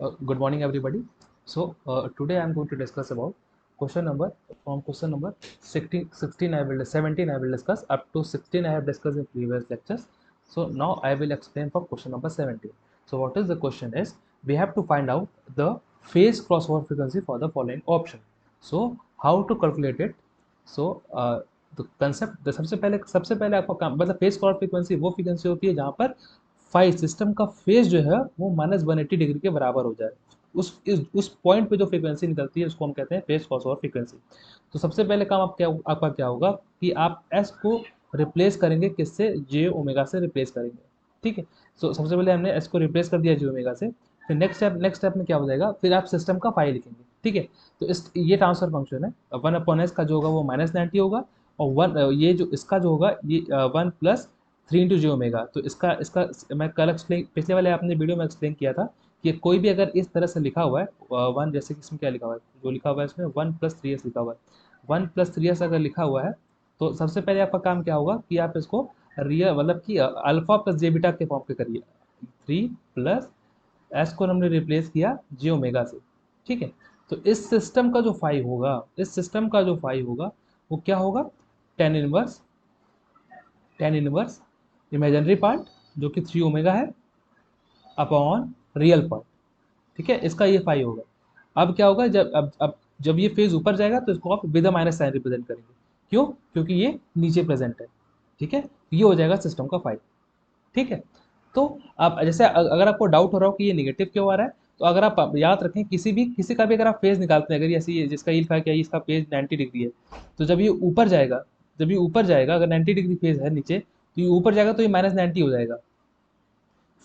Good morning, everybody. Today I am going to discuss about question number from question number 16 I will 17 I will discuss up to 16 I have discussed in previous lectures. So now I will explain for question number 17. So what is the question is we have to find out the phase crossover frequency for the following option. So how to calculate it? The concept the सबसे पहले आपका काम मतलब phase cross frequency वो frequency होती है जहाँ पर फाइव सिस्टम का फेज जो है वो -180 डिग्री के बराबर हो जाए। उस पॉइंट पे जो फ्रीक्वेंसी निकलती है उसको हम कहते हैं फेज क्रॉसओवर फ्रीक्वेंसी। तो सबसे पहले काम आपका क्या होगा कि आप एस को रिप्लेस करेंगे किससे, जे ओमेगा से रिप्लेस करेंगे। ठीक है। सबसे पहले हमने एस को रिप्लेस कर दिया जे ओमेगा से। फिर नेक्स्ट स्टेप में क्या हो जाएगा, फिर आप सिस्टम का फाइव लिखेंगे। ठीक है। तो इस ये ट्रांसफर फंक्शन है, वन अपॉन एस का जो होगा वो -90 होगा, और वन ये जो इसका जो होगा ये one plus 3 into j omega. तो इसका इसका मैं कल एक्सप्लेन पिछले वाले आपने वीडियो में एक्सप्लेन किया था कि कोई भी अगर इस तरह से लिखा हुआ है वन, जैसे कि इसमें क्या लिखा हुआ है, जो लिखा हुआ है इसमें 1+3s लिखा हुआ है, 1+3s अगर लिखा हुआ है तो सबसे पहले आपका काम क्या होगा कि आप इसको रियल मतलब कि अल्फा प्लस जे बीटा के फॉर्म पे करिए। 3 प्लस एस को हमने रिप्लेस किया जे ओमेगा से। ठीक है। तो इस सिस्टम का जो फाई होगा वो क्या होगा, टेन इनवर्स इमेजिनरी पार्ट जो कि 3 ओमेगा है अपॉन रियल पार्ट। ठीक है, इसका ये फाई होगा। अब क्या होगा, अब जब ये फेज ऊपर जाएगा तो इसको आप विद माइनस साइन रिप्रेजेंट करेंगे। क्यों? क्योंकि ये नीचे प्रेजेंट है। ठीक है, ये हो जाएगा सिस्टम का फाई। ठीक है। तो आप जैसे अगर आपको डाउट हो रहा हो कि ये निगेटिव क्यों आ रहा है, तो अगर आप याद रखें किसी का भी अगर आप फेज निकालते हैं, अगर ये ऐसे ही जिसका ये लिखा है कि इसका फेज 90 डिग्री है, तो जब ये ऊपर जाएगा अगर 90 डिग्री फेज है नीचे, तो ये ऊपर जाएगा तो ये -90 हो जाएगा।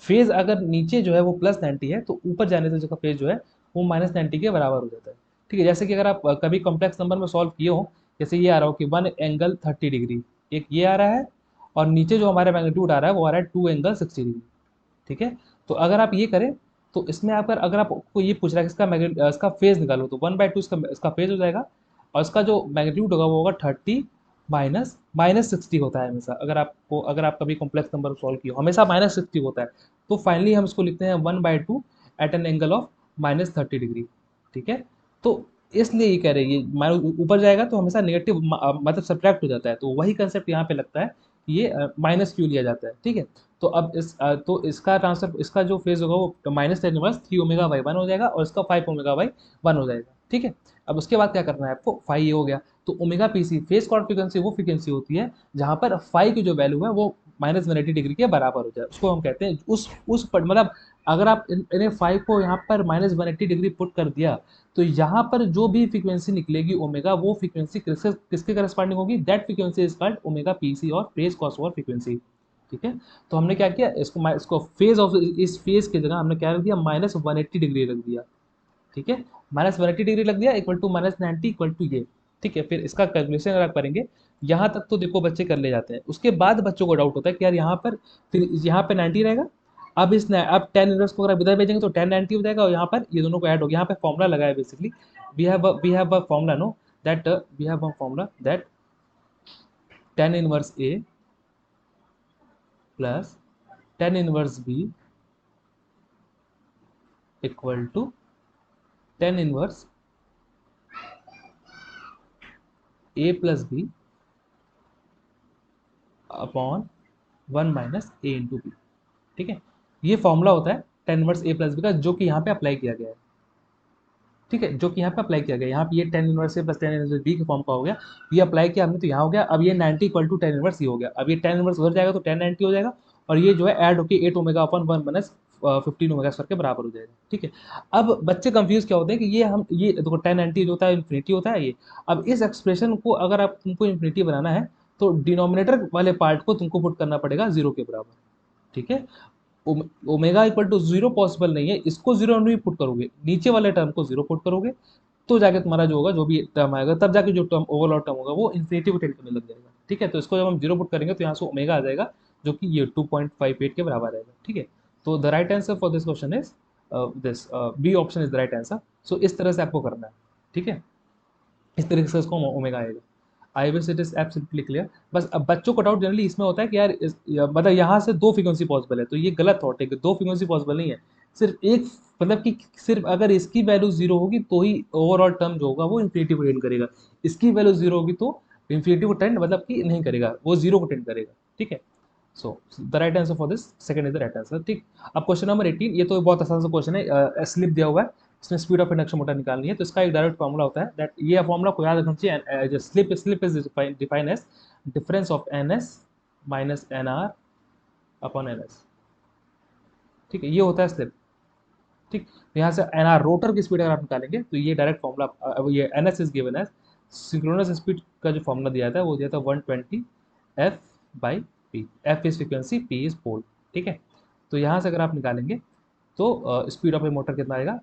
फेज अगर नीचे जो है वो +90 है तो ऊपर जाने से उसका फेज जो है वो -90 के बराबर हो जाता है। ठीक है। जैसे कि अगर आप कभी कॉम्प्लेक्स नंबर में सॉल्व किए हो, जैसे ये आ रहा हो कि 1 एंगल 30 डिग्री, एक ये आ रहा है, और नीचे जो हमारा मैग्नीट्यूड आ रहा है वो आ रहा है 2 एंगल 60 डिग्री। ठीक है। तो अगर आप ये करें तो इसमें अगर आपको ये पूछ रहा है कि इसका फेज निकालो, तो 1/2 इसका फेज हो जाएगा, और इसका जो मैग्नीट्यूड होगा वो होगा 30 माइनस माइनस 60 होता है हमेशा। अगर आप कभी कॉम्प्लेक्स नंबर सॉल्व किया हो हमेशा -60 होता है। तो फाइनली हम इसको लिखते हैं 1/2 at an angle of -30 degree. ठीक है। तो इसलिए ये कह रहे हैं ये ऊपर जाएगा तो हमेशा नेगेटिव मतलब सब्ट्रैक्ट हो जाता है, तो वही कंसेप्ट यहाँ पे लगता है कि ये माइनस क्यों लिया जाता है। ठीक है। तो अब तो इसका जो फेज होगा वो -10 3 ओमेगा/1 हो जाएगा, और इसका 5 ओमेगा/1 हो जाएगा। ठीक है। अब उसके बाद क्या करना है आपको, फाई ये हो गया। तो omega P C phase cord frequency वो फ्रीक्वेंसी होती है जहां पर फाई की जो वैल्यू है वो -180 डिग्री के बराबर हो जाए, उसको हम कहते हैं मतलब अगर आप इन्हें फाइव को यहाँ पर -180 डिग्री पुट कर दिया, तो यहाँ पर जो भी फ्रीक्वेंसी निकलेगी ओमेगा, वो फ्रीक्वेंसी किसके करस्पॉन्डिंग होगी, that frequency is called omega P C और फेज क्रॉसओवर फ्रीक्वेंसी। ठीक है। तो हमने क्या किया, इसको फेज ऑफ इस फेज की जगह हमने क्या रख दिया, -180 डिग्री रख दिया। ठीक है। -180 डिग्री लग दिया इक्वल टू -90 इक्वल टू ये। ठीक है। फिर इसका कैलकुलेशन अगर आप करेंगे, यहाँ तक तो देखो बच्चे कर ले जाते हैं, उसके बाद बच्चों को डाउट होता है कि यार यहाँ पर फिर यहाँ पे 90 रहेगा। अब टेन इनवर्स को अगर इधर भेजेंगे तो 1090 हो जाएगा, और यहाँ पर ये दोनों को ऐड हो गया। यहाँ पे फॉर्मूला लगाया basically, we have a formula no that we have a formula that tan inverse A plus tan inverse B equal to tan inverse A plus B upon 1 - a × b। ठीक है। ये formula होता है tan inverse A plus B का, जो कि यहाँ पे अप्लाई किया गया है। ठीक है, जो कि यहाँ पे अप्लाई किया गया है, यहाँ पे ये tan inverse A plus tan inverse B के फॉर्म का हो गया। ये अप्लाई किया हमने तो यहाँ हो गया। अब ये 90 इक्वल टू टेन इनवर्स ये हो गया। अब ये टेन इनवर्स उधर जाएगा तो 1090 हो जाएगा, और ये जो है ऐड होकर 8 ओमेगा/1 - 15 ओमेगा स्क्वायर के बराबर हो जाएगा। ठीक है। अब बच्चे कंफ्यूज क्या होते हैं कि ये देखो 1090 जो होता है इन्फिनिटी होता है ये। अब इस एक्सप्रेशन को अगर आप तुमको इन्फिनिटी बनाना है तो डिनोमिनेटर वाले पार्ट को तुमको पुट करना पड़ेगा जीरो के बराबर। ठीक है। Omega equal to zero possible नहीं है, इसको जीरो नहीं पुट करोगे, नीचे वाले टर्म को जीरो पुट करोगे, तो जाके तुम्हारा जो होगा, जो भी टर्म आएगा, तब जाके जो टर्म ओवरऑल टर्म होगा वो इन्फिनिटी को टेंड करने लग जाएगा। ठीक है। तो इसको जब हम जीरो पुट करेंगे तो यहाँ से ओमेगा आ जाएगा, जो कि ये 2.58 के बराबर आएगा। ठीक है। तो the right answer for this question is this, B option is the right answer. So इस तरह से आपको करना है। ठीक है। इस तरीके से इसको ओमेगा आएगा। I wish it is absolutely clear. बस अब बच्चों को डाउट जनरली इसमें होता है कि यार मतलब यहाँ से दो फ्रीक्वेंसी पॉसिबल है, तो ये गलत थॉट है कि दो फ्रीक्वेंसी पॉसिबल नहीं है। सिर्फ एक, मतलब कि सिर्फ अगर इसकी वैल्यू जीरो होगी तो ही ओवरऑल टर्म जो होगा वो इन्फिनिटी को टेंड करेगा, इसकी वैल्यू जीरो होगी तो इन्फिनिटी को टेंड मतलब कि नहीं करेगा, वो जीरो को टेंड करेगा। ठीक है, so the right answer for this second is the right answer. ठीक, अब क्वेश्चन नंबर 18, ये तो बहुत आसान सा क्वेश्चन है, स्लिप दिया हुआ है, इसमें स्पीड ऑफ इंडक्शन मोटर निकालनी है, तो इसका एक डायरेक्ट फॉर्मूला होता है दैट, ये फॉर्मूला को याद रखना चाहिए, slip is defined as difference of N S minus N R upon N S. ठीक है, ये होता है स्लिप। ठीक, तो यहाँ से एन आर रोटर की स्पीड अगर आप निकालेंगे तो ये डायरेक्ट फॉर्मूला, ये N S is given as synchronous speed का जो फॉर्मूला दिया था वो दिया था 120 F by P, F is frequency, P is pole. ठीक है, तो यहाँ से अगर आप निकालेंगे तो स्पीड ऑफ ए मोटर कितना आएगा,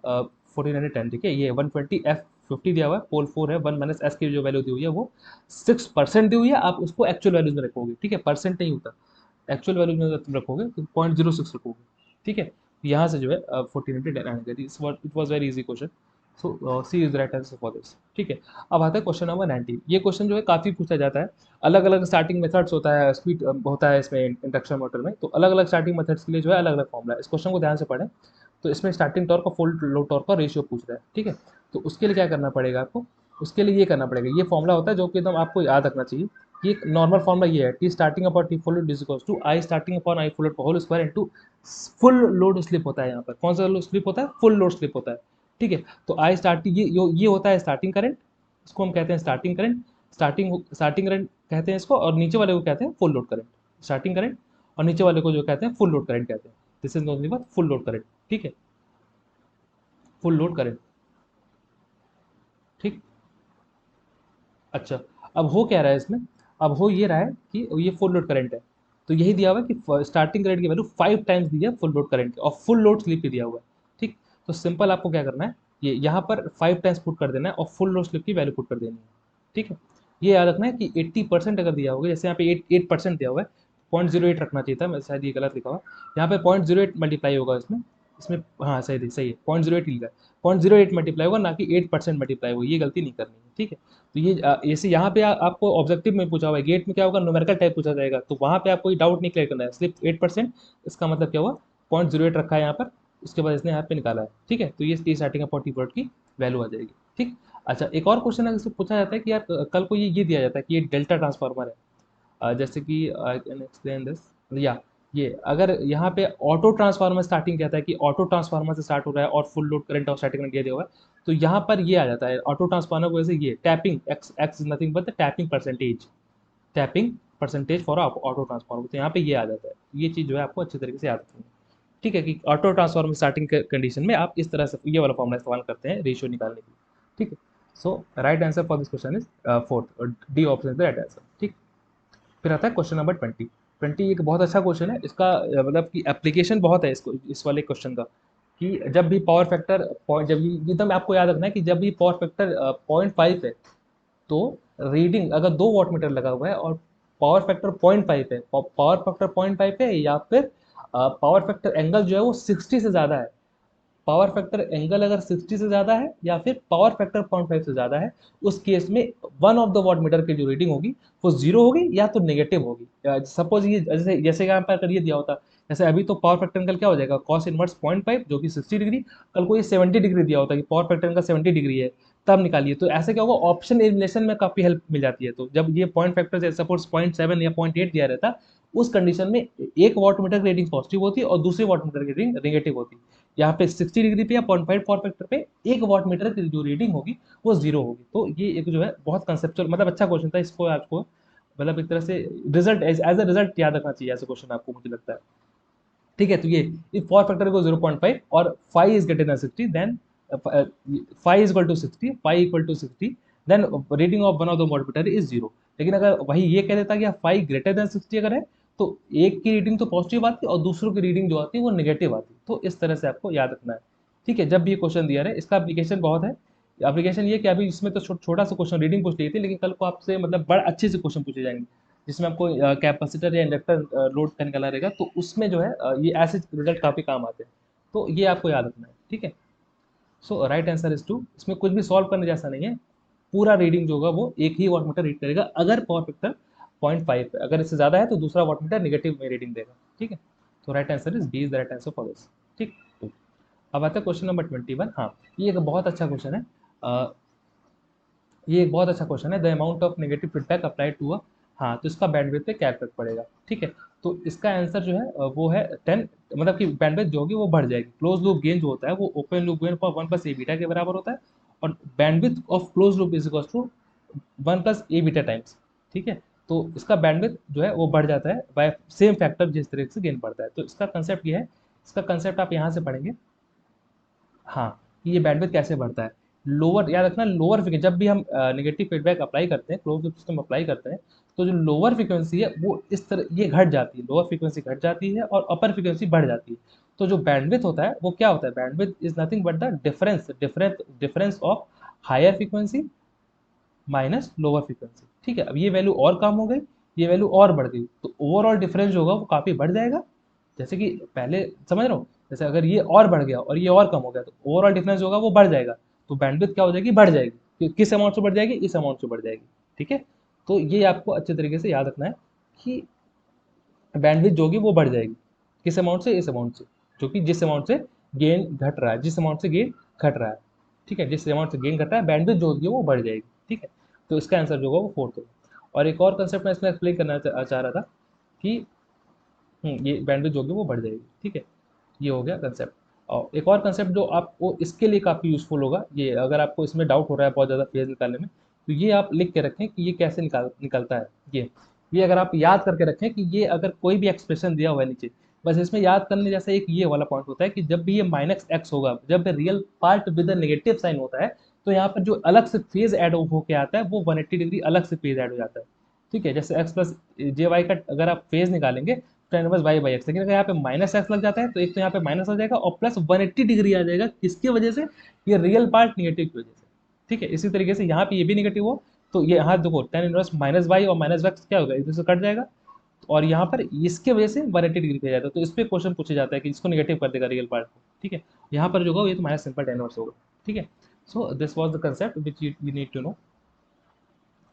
1410। ठीक है, ये 120 एफ 50 दिया हुआ है, पोल 4 है, 1 माइनस एस की जो वैल्यू दी हुई है वो 6% दी हुई है, आप उसको एक्चुअल वैल्यूज में रखोगे। ठीक है, परसेंट नहीं होता, एक्चुअल वैल्यूज में तुम रखोगे तो 0.06 रखोगे। ठीक है, यहाँ से जो है 1410 आएगा। It was very easy question, so C is right answer for this. ठीक है, अब आता है क्वेश्चन नंबर 19। ये क्वेश्चन जो है काफ़ी पूछा जाता है, अलग अलग स्टार्टिंग मेथड्स होता है, स्पीड होता है इसमें इंडक्शन मोटर में, तो अलग अलग स्टार्टिंग मेथड्स के लिए जो है अलग अलग फॉर्मूला है। इस क्वेश्चन को ध्यान से पढ़ें, तो इसमें स्टार्टिंग टॉर्क और फुल लोड टॉर्क का रेशियो पूछ रहा है। ठीक है, तो उसके लिए क्या करना पड़ेगा आपको, उसके लिए ये करना पड़ेगा, ये फॉर्मूला होता है जो कि एकदम आपको याद रखना चाहिए। ये नॉर्मल फॉर्मूला ये है, T starting upon T full load is equals to I starting upon I full load whole square into full load slip होता है। यहाँ पर कौन सा स्लिप होता है, फुल लोड स्लिप होता है। ठीक है, तो आई स्टार्टिंग ये होता है स्टार्टिंग करंट, इसको हम कहते हैं स्टार्टिंग करंट, स्टार्टिंग करंट कहते हैं इसको, और नीचे वाले को कहते हैं full load current. Starting current और नीचे वाले को जो कहते हैं फुल लोड करंट कहते हैं, this is known as full load current. ठीक है, फुल लोड करंट। ठीक, अच्छा, अब हो क्या रहा है इसमें, अब हो ये रहा है कि ये फुल लोड करंट है, तो यही दिया हुआ है कि स्टार्टिंग करंट की वैल्यू 5 टाइम्स दी है फुल लोड करंट की, और फुल लोड स्लिप भी दिया हुआ है। ठीक, तो सिंपल आपको क्या करना है, ये यहाँ पर 5 टाइम्स पुट कर देना है और फुल लोड स्लिप की वैल्यू पुट कर देनी है। ठीक है, ये याद रखना है कि 80% अगर दिया होगा, जैसे यहाँ पे 8% दिया हुआ है, 0.08 रखना चाहिए था, मैं शायद ये गलत लिखा हुआ, यहाँ पे 0.08 मल्टीप्लाई होगा इसमें, इसमें हाँ सही सही है, 0.08 लिखा है, 0.08 मल्टीप्लाई होगा, ना कि 8% मल्टीप्लाई होगा, ये गलती नहीं करनी है। ठीक है, तो ये जैसे यहाँ पे आपको ऑब्जेक्टिव में पूछा हुआ है, गेट में क्या होगा, न्यूमेरिकल टाइप पूछा जाएगा, तो वहाँ पे आपको डाउट नहीं क्लियर करना है, सिर्फ 8%, इसका मतलब क्या हुआ, 0.08 रखा है यहाँ पर, उसके बाद इसने यहाँ पे निकाला है। ठीक है, तो ये T starting upon T word की वैल्यू आ जाएगी। ठीक, अच्छा, एक और क्वेश्चन है जिससे पूछा जाता है कि यार कल को ये दिया जाता है कि ये डेल्टा ट्रांसफार्मर है, जैसे कि आई कैन एक्सप्लेन दिस, या ये अगर यहाँ पे ऑटो ट्रांसफार्मर स्टार्टिंग कहता है कि ऑटो ट्रांसफार्मर से स्टार्ट हो रहा है और फुल लोड करंट और स्टार्टिंग करंट दिया हुआ है, तो यहाँ पर ये आ जाता है ऑटो ट्रांसफार्मर को, जैसे ये tapping x x is nothing but the tapping percentage for auto transformer, तो यहाँ पे ये आ जाता है। ये चीज़ जो है आपको अच्छे तरीके से याद रखनी है। ठीक है, कि ऑटो ट्रांसफार्मर स्टार्टिंग कंडीशन में आप इस तरह से ये वाला फॉर्मूला इस्तेमाल करते हैं रेशियो निकालने के लिए। ठीक है, so right answer for this question is fourth, D option is the right answer. ठीक, फिर आता है क्वेश्चन नंबर 20। 20 एक बहुत अच्छा क्वेश्चन है, इसका मतलब कि एप्लीकेशन बहुत है इसको, इस वाले क्वेश्चन का, कि जब भी पावर फैक्टर पॉइंट, जब ये एकदम आपको याद रखना है कि जब भी पावर फैक्टर 0.5 है, तो रीडिंग अगर 2 वॉट मीटर लगा हुआ है और पावर फैक्टर 0.5 है, पावर फैक्टर 0.5 है, या फिर पावर फैक्टर एंगल जो है वो 60 से ज़्यादा है, पावर फैक्टर एंगल अगर 60 से ज़्यादा है या फिर पावर फैक्टर 0.5 से ज़्यादा है, उस केस में one of the watt meter की जो रीडिंग होगी वो जीरो होगी या तो नेगेटिव होगी। सपोज ये जैसे जैसे यहाँ पर ये दिया होता, जैसे अभी तो पावर फैक्टर एंगल क्या हो जाएगा, कॉस इनवर्स 0.5 जो कि 60 डिग्री, कल को ये 70 डिग्री दिया होता कि पावर फैक्टर एंगल 70 डिग्री है, तब निकालिए। तो ऐसे क्या होगा, ऑप्शन एलिमिनेशन में काफ़ी हेल्प मिल जाती है। तो जब ये पॉइंट फैक्टर सपोज 0.7 या 0.8 दिया रहता, उस कंडीशन में एक वॉट मीटर की रीडिंग पॉजिटिव होती है और दूसरे वॉट मीटर की रीडिंग नेगेटिव होती है। यहाँ पे 60 डिग्री पे या 0.5 पावर फैक्टर पे एक वॉट मीटर की जो रीडिंग होगी वो जीरो होगी। तो ये एक जो है बहुत कंसेप्चुअल, मतलब अच्छा क्वेश्चन था, इसको आपको मतलब एक तरह से रिजल्ट एज ए रिजल्ट याद रखना चाहिए ऐसे क्वेश्चन आपको, मुझे लगता है। ठीक है, तो ये इफ पावर फैक्टर को 0.5 और phi is greater than 60, then phi is equal to 60, phi equal to 60, then reading of one of the wattmeter is zero. लेकिन अगर वही ये कह देता कि फाइव ग्रेटर देन 60 अगर है, तो एक की रीडिंग तो पॉजिटिव आती है और दूसरों की रीडिंग जो आती है वो नेगेटिव आती है। तो इस तरह से आपको याद रखना है। ठीक है, जब भी ये क्वेश्चन दिया है, इसका एप्लीकेशन बहुत है। एप्लीकेशन ये कि अभी इसमें तो छोटा सा क्वेश्चन रीडिंग पूछ ली थी, लेकिन कल को आपसे मतलब बड़ा अच्छे से क्वेश्चन पूछे जाएंगे, जिसमें आपको कैपेसिटर या इंडक्टर लोड का निकाला रहेगा, तो उसमें जो है ये ऐसे रिजल्ट काफ़ी काम आते हैं। तो ये आपको याद रखना है। ठीक है, so right answer is to, इसमें कुछ भी सॉल्व करने जैसा नहीं है, पूरा रीडिंग जो होगा वो एक ही वॉटमीटर रीड करेगा अगर पावर फैक्टर 0.5 है, अगर इससे ज़्यादा है तो दूसरा वॉटमीटर नेगेटिव में रीडिंग देगा। ठीक है, तो right answer is B is the right answer for this. ठीक, अब आता है क्वेश्चन नंबर 21। हाँ, ये एक बहुत अच्छा क्वेश्चन है। ये एक बहुत अच्छा क्वेश्चन है, the amount of negative feedback applied to a, हाँ तो इसका बैंडविड्थ पे क्या इफेक्ट पड़ेगा। ठीक है, तो इसका आंसर जो है वो है 10, मतलब कि बैंडविड्थ जो होगी वो बढ़ जाएगी। क्लोज लूप गेन जो होता है वो ओपन लूप गेन पर 1 प्लस ए बीटा के बराबर होता है, और bandwidth of close loop is equal to 1 plus A beta times. ठीक है, तो इसका बैंडविड्थ जो है वो बढ़ जाता है बाय सेम फैक्टर जिस तरीके से गेन बढ़ता है। तो इसका कंसेप्ट ये है, इसका कंसेप्ट आप यहाँ से पढ़ेंगे। हाँ, कि ये बैंडविड्थ कैसे बढ़ता है। लोअर, याद रखना लोअर फ्रीक्वेंसी, जब भी हम नेगेटिव फीडबैक अप्लाई करते हैं, क्लोज लूप सिस्टम अप्लाई करते हैं, तो जो लोअर फ्रीक्वेंसी है वो इस तरह ये घट जाती है, लोअर फ्रीक्वेंसी घट जाती है और अपर फ्रीक्वेंसी बढ़ जाती है। तो जो बैंडविड्थ होता है वो क्या होता है, bandwidth is nothing but the difference difference difference of higher frequency minus lower frequency. ठीक है, अब ये वैल्यू और कम हो गई, ये वैल्यू और बढ़ गई, तो ओवरऑल डिफरेंस जो होगा वो काफी बढ़ जाएगा। जैसे कि पहले समझ रहे हो, जैसे अगर ये और बढ़ गया और ये और कम हो गया, तो ओवरऑल डिफरेंस होगा वो बढ़ जाएगा। तो बैंडविड्थ क्या हो जाएगी, बढ़ जाएगी। किस अमाउंट से बढ़ जाएगी, इस अमाउंट से बढ़ जाएगी। ठीक है, तो ये आपको अच्छे तरीके से याद रखना है कि बैंडविड्थ जो होगी वो बढ़ जाएगी। किस अमाउंट से, इस अमाउंट से, जो कि जिस अमाउंट से गेन घट रहा है, जिस अमाउंट से गेन घट रहा है। ठीक है, जिस अमाउंट से गेन घट रहा है बैंडविड्थ जो होगी वो बढ़ जाएगी। ठीक है, तो इसका आंसर जो होगा वो फोर्थ होगा। और एक और कंसेप्ट मैं इसमें एक्सप्लेन करना चाह रहा था कि ये बैंडविड्थ जो होगी वो बढ़ जाएगी। ठीक है, ये हो गया कंसेप्ट। और एक और कंसेप्ट जो आपको इसके लिए काफ़ी यूजफुल होगा, ये अगर आपको इसमें डाउट हो रहा है बहुत ज़्यादा फेज निकालने में, तो ये आप लिख के रखें कि ये कैसे निकलता है। ये अगर आप याद करके रखें कि ये अगर कोई भी एक्सप्रेशन दिया हुआ है नीचे, बस इसमें याद करने जैसा एक ये वाला पॉइंट होता है कि जब भी ये माइनस एक्स होगा, जब real part with negative sign होता है, तो यहाँ पर जो अलग से फेज ऐड होके आता है वो 180 डिग्री अलग से फेज ऐड हो जाता है। ठीक है, जैसे एक्स प्लस जे वाई का अगर आप फेज निकालेंगे तो इनवर्स वाई बाई एक्स, लेकिन अगर यहाँ पे माइनस एक्स लग जाता है तो एक तो यहाँ पे माइनस आ जाएगा और प्लस 180 डिग्री आ जाएगा। किसकी वजह से, ये रियल पार्ट निगेटिव की वजह से। ठीक है, इसी तरीके से यहाँ पे ये भी निगेटिव हो, तो ये यहाँ देखो टेन इनवर्स माइनस वाई और माइनस एक्स क्या होगा, एक दूसरे से कट जाएगा, और यहाँ पर इसके वजह से 180 डिग्री पे जाता है। तो इस पर क्वेश्चन पूछा जाता है कि इसको निगेटिव कर देगा रियल पार्ट को। ठीक है, यहाँ पर जो होगा ये तो माइनस सिंपल टेन इनवर्स होगा। ठीक है, so this was the concept which you need to know.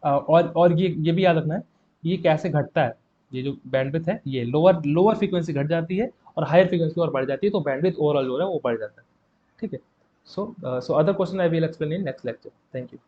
और ये भी याद रखना है, ये कैसे घटता है। ये जो बैंडविड्थ है ये लोअर लोअर फ्रीक्वेंसी घट जाती है और हायर फ्रीक्वेंसी और बढ़ जाती है, तो बैंडविड्थ ओवरऑल जो है वो बढ़ जाता है। ठीक है, so other question I will explain in next lecture. Thank you.